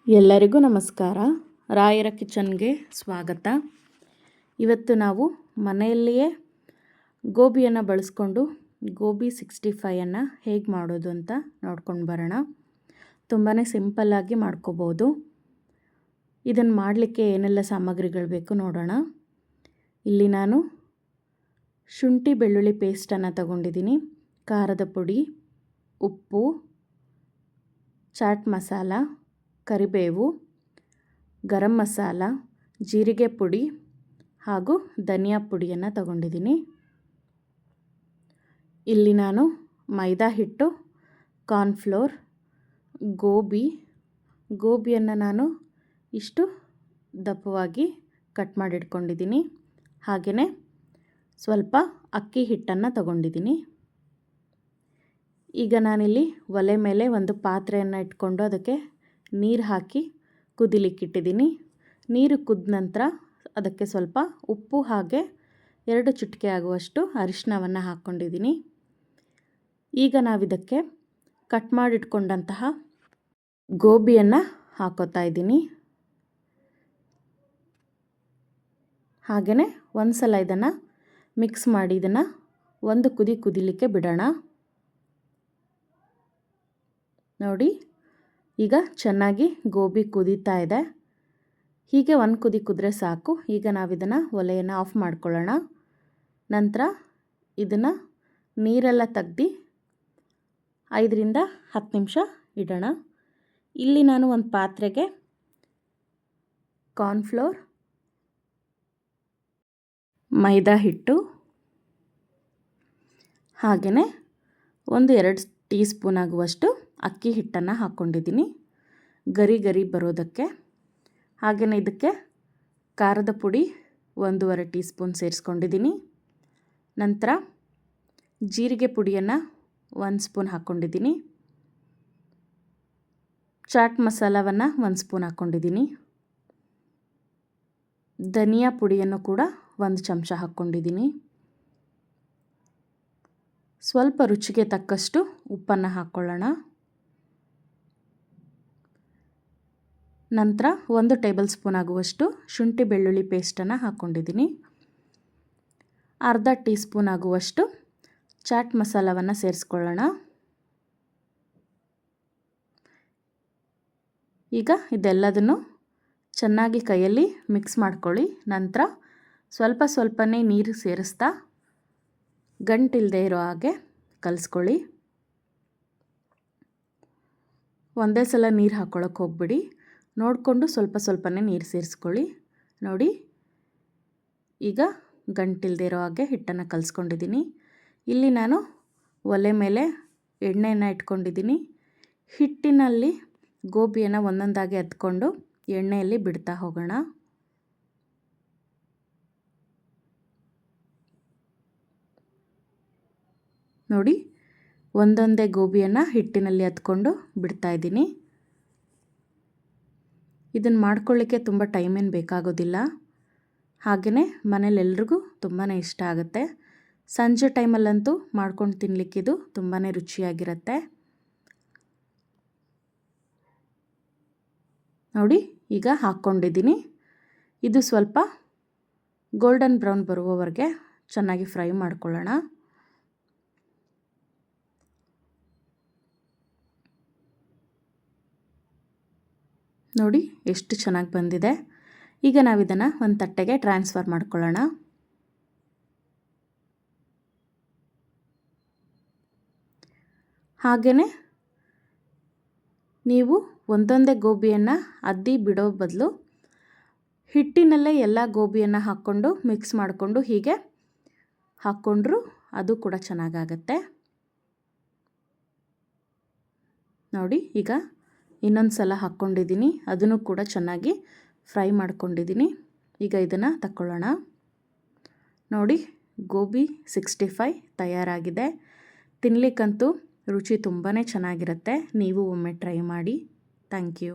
ಎಲ್ಲರಿಗೂ ನಮಸ್ಕಾರ. ರಾಯರ ಕಿಚನ್ಗೆ ಸ್ವಾಗತ. ಇವತ್ತು ನಾವು ಮನೆಯಲ್ಲಿಯೇ ಗೋಬಿಯನ್ನು ಬಳಸ್ಕೊಂಡು ಗೋಬಿ 65 ಹೇಗೆ ಮಾಡೋದು ಅಂತ ನೋಡ್ಕೊಂಡು ಬರೋಣ. ತುಂಬಾ ಸಿಂಪಲ್ಲಾಗಿ ಮಾಡ್ಕೋಬೋದು. ಇದನ್ನು ಮಾಡಲಿಕ್ಕೆ ಏನೆಲ್ಲ ಸಾಮಗ್ರಿಗಳು ಬೇಕು ನೋಡೋಣ. ಇಲ್ಲಿ ನಾನು ಶುಂಠಿ ಬೆಳ್ಳುಳ್ಳಿ ಪೇಸ್ಟನ್ನು ತಗೊಂಡಿದ್ದೀನಿ, ಖಾರದ ಪುಡಿ, ಉಪ್ಪು, ಚಾಟ್ ಮಸಾಲ, ಕರಿಬೇವು, ಗರಂ ಮಸಾಲ, ಜೀರಿಗೆ ಪುಡಿ ಹಾಗೂ ಧನಿಯಾ ಪುಡಿಯನ್ನು ತಗೊಂಡಿದ್ದೀನಿ. ಇಲ್ಲಿ ನಾನು ಮೈದಾ ಹಿಟ್ಟು, ಕಾರ್ನ್ಫ್ಲೋರ್, ಗೋಬಿಯನ್ನು ನಾನು ಇಷ್ಟು ದಪ್ಪವಾಗಿ ಕಟ್ ಮಾಡಿಟ್ಕೊಂಡಿದ್ದೀನಿ. ಹಾಗೆಯೇ ಸ್ವಲ್ಪ ಅಕ್ಕಿ ಹಿಟ್ಟನ್ನು ತಗೊಂಡಿದ್ದೀನಿ. ಈಗ ನಾನಿಲ್ಲಿ ಒಲೆ ಮೇಲೆ ಒಂದು ಪಾತ್ರೆಯನ್ನು ಇಟ್ಕೊಂಡು ಅದಕ್ಕೆ ನೀರು ಹಾಕಿ ಕುದಿಲಿಕ್ಕಿಟ್ಟಿದ್ದೀನಿ. ನೀರು ಕುದ್ದ ನಂತರ ಅದಕ್ಕೆ ಸ್ವಲ್ಪ ಉಪ್ಪು ಹಾಗೆ 2 ಚಿಟಿಕೆ ಆಗುವಷ್ಟು ಅರಿಶಿನವನ್ನು ಹಾಕ್ಕೊಂಡಿದ್ದೀನಿ. ಈಗ ನಾವಿದಕ್ಕೆ ಕಟ್ ಮಾಡಿಟ್ಕೊಂಡಂತಹ ಗೋಬಿಯನ್ನು ಹಾಕೋತಾ ಇದ್ದೀನಿ. ಹಾಗೆಯೇ ಒಂದು ಸಲ ಇದನ್ನು ಮಿಕ್ಸ್ ಮಾಡಿ ಇದನ್ನು ಒಂದು ಕುದಿಲಿಕ್ಕೆ ಬಿಡೋಣ. ನೋಡಿ, ಈಗ ಚೆನ್ನಾಗಿ ಗೋಬಿ ಕುದೀತಾ ಇದೆ. ಹೀಗೆ ಒಂದು ಕುದಿ ಕುದ್ರೆ ಸಾಕು. ಈಗ ನಾವಿದನ್ನು ಒಲೆಯನ್ನು ಆಫ್ ಮಾಡ್ಕೊಳ್ಳೋಣ. ನಂತರ ಇದನ್ನು ನೀರೆಲ್ಲ ತೆಗ್ದು 5 ರಿಂದ 10 ನಿಮಿಷ ಇಡೋಣ. ಇಲ್ಲಿ ನಾನು ಒಂದು ಪಾತ್ರೆಗೆ ಕಾರ್ನ್ಫ್ಲೋರ್, ಮೈದಾ ಹಿಟ್ಟು ಹಾಗೆಯೇ 1-2 ಟೀ ಸ್ಪೂನ್ ಆಗುವಷ್ಟು ಅಕ್ಕಿ ಹಿಟ್ಟನ್ನು ಹಾಕ್ಕೊಂಡಿದ್ದೀನಿ ಗರಿ ಬರೋದಕ್ಕೆ. ಹಾಗೆಯೇ ಇದಕ್ಕೆ ಖಾರದ ಪುಡಿ 1.5 ಟೀ ಸ್ಪೂನ್ ಸೇರಿಸ್ಕೊಂಡಿದ್ದೀನಿ. ನಂತರ ಜೀರಿಗೆ ಪುಡಿಯನ್ನು 1 ಸ್ಪೂನ್ ಹಾಕ್ಕೊಂಡಿದ್ದೀನಿ. ಚಾಟ್ ಮಸಾಲವನ್ನು 1 ಸ್ಪೂನ್ ಹಾಕ್ಕೊಂಡಿದ್ದೀನಿ. ಧನಿಯಾ ಪುಡಿಯನ್ನು ಕೂಡ 1 ಚಮಚ ಹಾಕ್ಕೊಂಡಿದ್ದೀನಿ. ಸ್ವಲ್ಪ ರುಚಿಗೆ ತಕ್ಕಷ್ಟು ಉಪ್ಪನ್ನು ಹಾಕ್ಕೊಳ್ಳೋಣ. ನಂತರ 1 ಟೇಬಲ್ ಸ್ಪೂನ್ ಆಗುವಷ್ಟು ಶುಂಠಿ ಬೆಳ್ಳುಳ್ಳಿ ಪೇಸ್ಟನ್ನು ಹಾಕ್ಕೊಂಡಿದ್ದೀನಿ. ಅರ್ಧ ಟೀ ಸ್ಪೂನ್ ಆಗುವಷ್ಟು ಚಾಟ್ ಮಸಾಲವನ್ನು ಸೇರಿಸ್ಕೊಳ್ಳೋಣ. ಈಗ ಇದೆಲ್ಲದನ್ನು ಚೆನ್ನಾಗಿ ಕೈಯಲ್ಲಿ ಮಿಕ್ಸ್ ಮಾಡ್ಕೊಳ್ಳಿ. ನಂತರ ಸ್ವಲ್ಪನೇ ನೀರು ಸೇರಿಸ್ತಾ ಗಂಟಿಲ್ಲದೆ ಇರೋ ಹಾಗೆ ಕಲಿಸ್ಕೊಳ್ಳಿ. ಒಂದೇ ಸಲ ನೀರು ಹಾಕ್ಕೊಳ್ಳೋಕೆ ಹೋಗ್ಬಿಡಿ. ನೋಡಿಕೊಂಡು ಸ್ವಲ್ಪನೇ ನೀರು ಸೇರಿಸ್ಕೊಳ್ಳಿ. ನೋಡಿ, ಈಗ ಗಂಟಿಲ್ಲದೆ ಇರೋ ಹಾಗೆ ಹಿಟ್ಟನ್ನು ಕಲಿಸ್ಕೊಂಡಿದ್ದೀನಿ. ಇಲ್ಲಿ ನಾನು ಒಲೆ ಮೇಲೆ ಎಣ್ಣೆಯನ್ನು ಇಟ್ಕೊಂಡಿದ್ದೀನಿ. ಹಿಟ್ಟಿನಲ್ಲಿ ಗೋಬಿಯನ್ನು ಒಂದೊಂದಾಗಿ ಎತ್ಕೊಂಡು ಎಣ್ಣೆಯಲ್ಲಿ ಬಿಡ್ತಾ ಹೋಗೋಣ. ನೋಡಿ, ಒಂದೊಂದೇ ಗೋಬಿಯನ್ನು ಹಿಟ್ಟಿನಲ್ಲಿ ಎತ್ಕೊಂಡು ಬಿಡ್ತಾ ಇದ್ದೀನಿ. ಇದನ್ನು ಮಾಡ್ಕೊಳ್ಳಿಕ್ಕೆ ತುಂಬ ಟೈಮೇನು ಬೇಕಾಗೋದಿಲ್ಲ. ಹಾಗೆಯೇ ಮನೇಲಿ ಎಲ್ರಿಗೂ ತುಂಬಾ ಇಷ್ಟ ಆಗುತ್ತೆ. ಸಂಜೆ ಟೈಮಲ್ಲಂತೂ ಮಾಡ್ಕೊಂಡು ತಿನ್ನಲಿಕ್ಕಿದು ತುಂಬಾ ರುಚಿಯಾಗಿರುತ್ತೆ. ನೋಡಿ, ಈಗ ಹಾಕ್ಕೊಂಡಿದ್ದೀನಿ. ಇದು ಸ್ವಲ್ಪ ಗೋಲ್ಡನ್ ಬ್ರೌನ್ ಬರುವವರೆಗೆ ಚೆನ್ನಾಗಿ ಫ್ರೈ ಮಾಡ್ಕೊಳ್ಳೋಣ. ನೋಡಿ, ಎಷ್ಟು ಚೆನ್ನಾಗಿ ಬಂದಿದೆ. ಈಗ ನಾವಿದನ್ನು ಒಂದು ತಟ್ಟೆಗೆ ಟ್ರಾನ್ಸ್ಫರ್ ಮಾಡ್ಕೊಳ್ಳೋಣ. ಹಾಗೆಯೇ ನೀವು ಒಂದೊಂದೇ ಗೋಬಿಯನ್ನು ಅದ್ದಿ ಬಿಡೋ ಬದಲು ಹಿಟ್ಟಿನಲ್ಲೇ ಎಲ್ಲ ಗೋಬಿಯನ್ನು ಹಾಕ್ಕೊಂಡು ಮಿಕ್ಸ್ ಮಾಡಿಕೊಂಡು ಹೀಗೆ ಹಾಕ್ಕೊಂಡ್ರೂ ಅದು ಕೂಡ ಚೆನ್ನಾಗಾಗತ್ತೆ. ನೋಡಿ, ಈಗ ಇನ್ನೊಂದು ಸಲ ಹಾಕ್ಕೊಂಡಿದ್ದೀನಿ. ಅದನ್ನು ಕೂಡ ಚೆನ್ನಾಗಿ ಫ್ರೈ ಮಾಡ್ಕೊಂಡಿದ್ದೀನಿ. ಈಗ ಇದನ್ನು ತಗೊಳ್ಳೋಣ. ನೋಡಿ, ಗೋಬಿ 65 ತಯಾರಾಗಿದೆ. ತಿನ್ನಲಿಕ್ಕಂತೂ ರುಚಿ ತುಂಬಾ ಚೆನ್ನಾಗಿರುತ್ತೆ. ನೀವು ಒಮ್ಮೆ ಟ್ರೈ ಮಾಡಿ. Thank you.